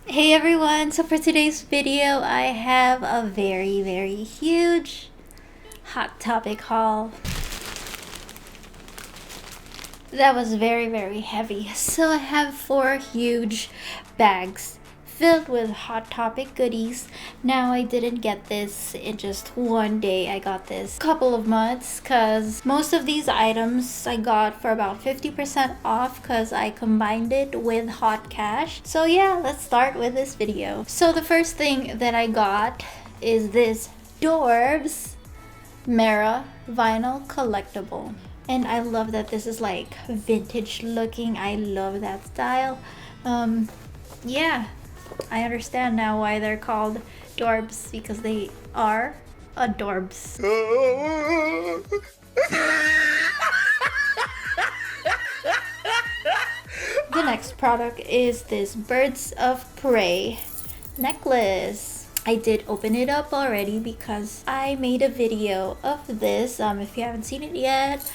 Hey everyone, so for today's video I have a very huge hot topic haul. That was very heavy. So I have 4 huge bags filled with hot topic goodies. Now I didn't get this in just one day. I got this a couple of months because most of these items I got for about 50% off because I combined it with hot cash. So yeah, let's start with this video. So the first thing that I got is this Dorbs Mara vinyl collectible. And I love that this is like vintage looking. I love that style. Yeah, I understand now why they're called Dorbs, because they are adorbs. The next product is this Birds of Prey necklace. I did open it up already because I made a video of this. If you haven't seen it yet,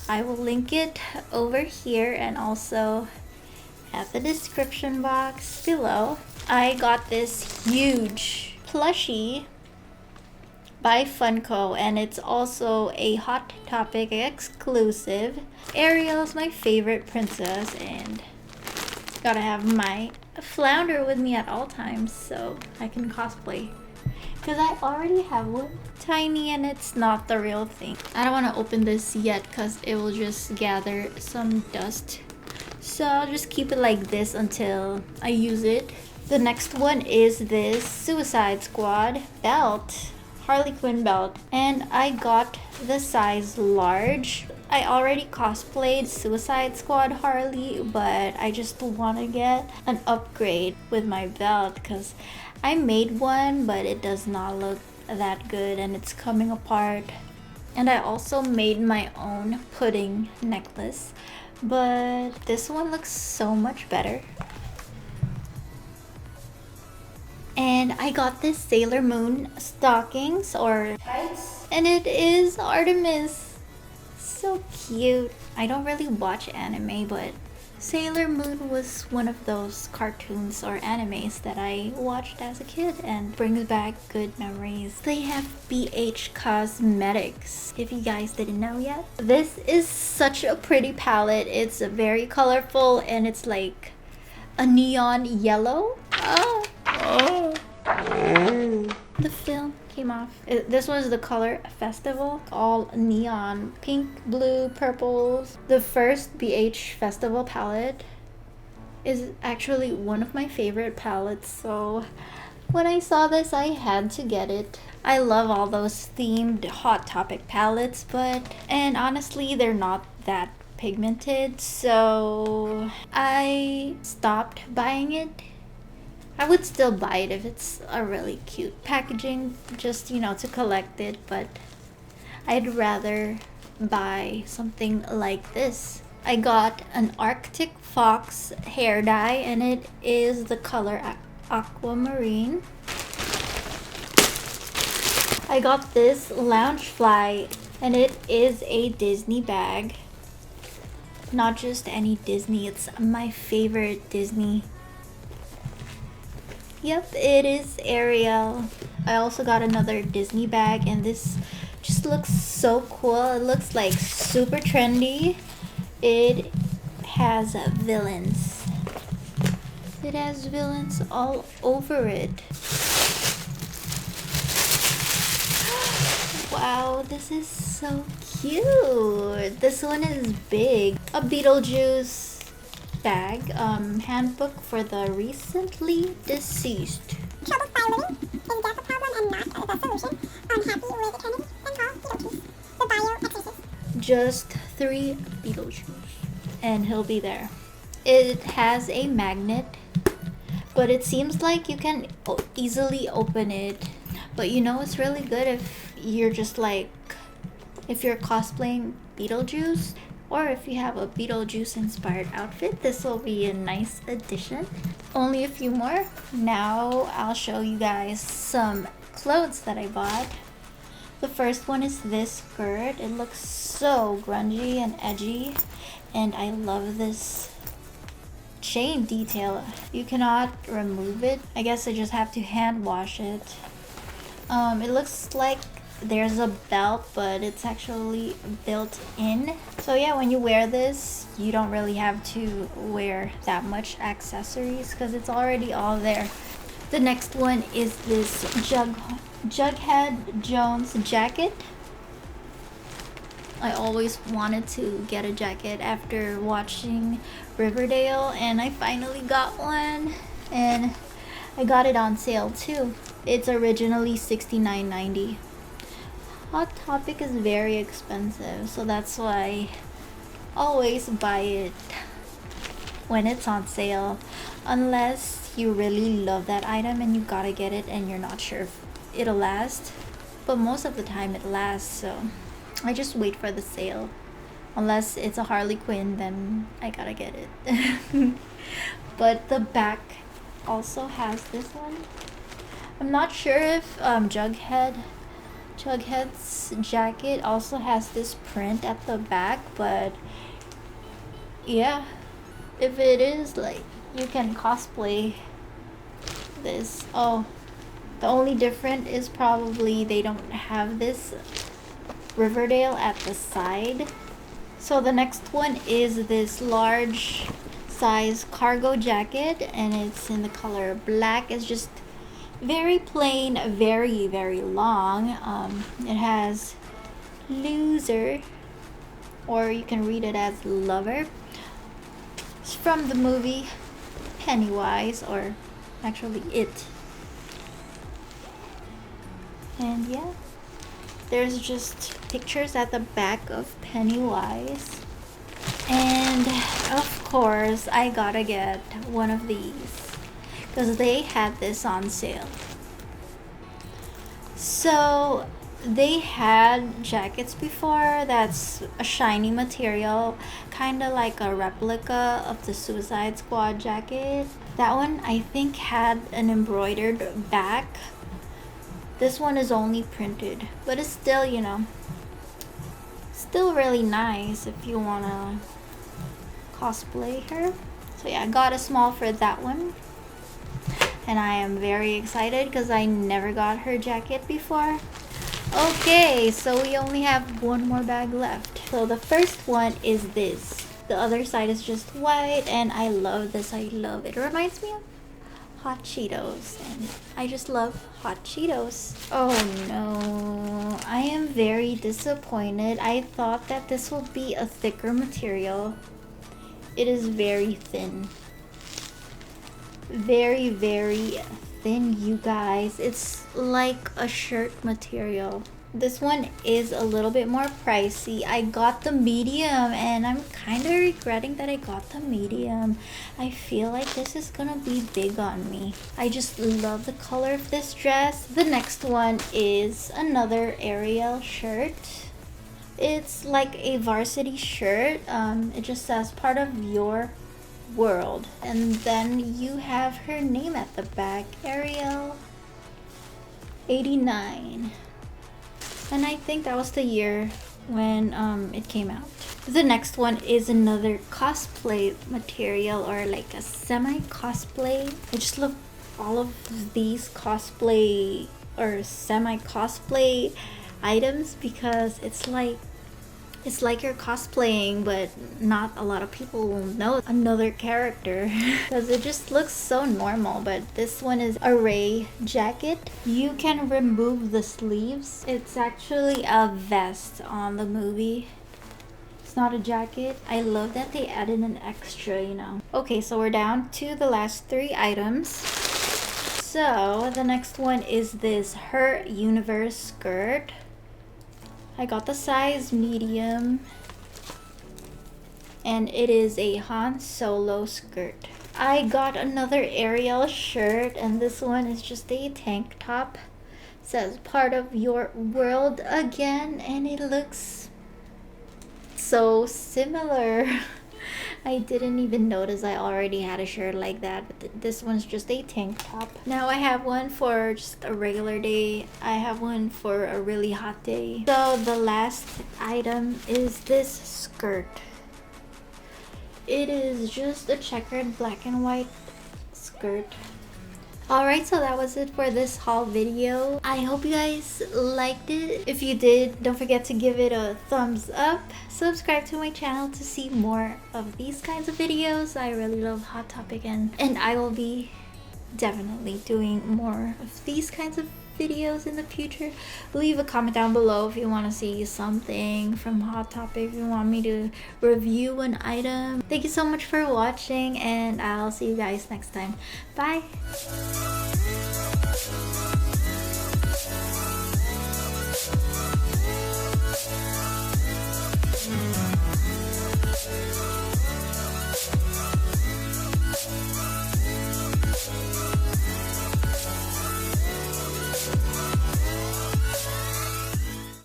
I will link it over here and also at the description box below. I got this huge plushie by Funko, and it's also a Hot Topic exclusive. Ariel's my favorite princess, and gotta have my flounder with me at all times so I can cosplay, because I already have one tiny and it's not the real thing. I don't want to open this yet because it will just gather some dust, so I'll just keep it like this until I use it. The next one is this Suicide Squad belt, Harley Quinn belt, and I got the size large. I already cosplayed Suicide Squad Harley, but I just want to get an upgrade with my belt because I made one but it does not look that good and it's coming apart. And I also made my own pudding necklace, but this one looks so much better. And I got this Sailor Moon stockings or tights, and it is Artemis. So cute. I don't really watch anime, but Sailor Moon was one of those cartoons or animes that I watched as a kid and brings back good memories. They have BH Cosmetics, if you guys didn't know yet. This is such a pretty palette. It's very colorful and it's like a neon yellow. The film came off. This was the color festival, all neon pink, blue, purples. The first BH festival palette is actually one of my favorite palettes, so when I saw this I had to get it. I love all those themed Hot Topic palettes, and honestly they're not that pigmented, so I stopped buying it. I would still buy it if it's a really cute packaging, just, you know, to collect it, but I'd rather buy something like this. I got an Arctic Fox hair dye, and it is the color aquamarine. I got this Loungefly, and it is a Disney bag. Not just any Disney, it's my favorite Disney. Yep, it is Ariel. I also got another Disney bag, and this just looks so cool. It looks like super trendy. It has villains. It has villains all over it. Wow, this is so cute. This one is big. A Beetlejuice bag, handbook for the recently deceased. Troubles by living is just a problem and not the solution. Unhappy with eternity, then call Beetlejuice, the bio-exorcist. Just 3 Beetlejuice, and he'll be there. It has a magnet, but it seems like you can easily open it. But you know, it's really good if you're just like, if you're cosplaying Beetlejuice, or if you have a Beetlejuice inspired outfit, this will be a nice addition. Only a few more. Now I'll show you guys some clothes that I bought. The first one is this skirt. It looks so grungy and edgy, and I love this chain detail. You cannot remove it. I guess I just have to hand wash it. It looks like there's a belt, but it's actually built in. So yeah, when you wear this, you don't really have to wear that much accessories because it's already all there. The next one is this Jughead Jones jacket. I always wanted to get a jacket after watching Riverdale, and I finally got one, and I got it on sale too. It's originally $69.90. Hot Topic is very expensive, so that's why I always buy it when it's on sale, unless you really love that item and you gotta get it and you're not sure if it'll last. But most of the time it lasts, so I just wait for the sale. Unless it's a Harley Quinn, then I gotta get it. But the back also has this one. I'm not sure if Jughead's jacket also has this print at the back, but yeah, if it is, like, you can cosplay this. Oh, the only difference is probably they don't have this Riverdale at the side. So the next one is this large size cargo jacket, and it's in the color black. It's just very plain, very, very long. It has loser, or you can read it as lover. It's from the movie Pennywise, or actually It. And yeah, there's just pictures at the back of Pennywise. And of course, I gotta get one of these because they had this on sale. So they had jackets before that's a shiny material, kind of like a replica of the Suicide Squad jacket. That one I think had an embroidered back. This one is only printed, but it's still, you know, still really nice if you wanna cosplay her. So yeah, I got a small for that one, and I am very excited because I never got her jacket before. Okay, so we only have one more bag left. So the first one is this. The other side is just white, and I love this. I love it. It reminds me of Hot Cheetos, and I just love Hot Cheetos. Oh no, I am very disappointed. I thought that this will be a thicker material. It is very thin. Very, very thin, you guys. It's like a shirt material. This one is a little bit more pricey. I got the medium, and I'm kind of regretting that I got the medium. I feel like this is gonna be big on me. I just love the color of this dress. The next one is another Ariel shirt. It's like a varsity shirt. It just says part of your world, and then you have her name at the back, Ariel 89. And I think that was the year when it came out. The next one is another cosplay material, or like a semi-cosplay. I just love all of these cosplay or semi-cosplay items because it's like you're cosplaying, but not a lot of people will know another character because it just looks so normal. But this one is a Ray jacket. You can remove the sleeves. It's actually a vest on the movie. It's not a jacket. I love that they added an extra, you know. Okay, so we're down to the last 3 items. So the next one is this Her Universe skirt. I got the size medium, and it is a Han Solo skirt. I got another Ariel shirt, and this one is just a tank top. It says part of your world again, and it looks so similar. I didn't even notice I already had a shirt like that, but this one's just a tank top. Now I have one for just a regular day. I have one for a really hot day. So the last item is this skirt. It is just a checkered black and white skirt. Alright, so that was it for this haul video. I hope you guys liked it. If you did, don't forget to give it a thumbs up. Subscribe to my channel to see more of these kinds of videos. I really love Hot Topic, and I will be definitely doing more of these kinds of videos in the future. Leave a comment down below if you want to see something from Hot Topic, if you want me to review an item. Thank you so much for watching, and I'll see you guys next time. Bye.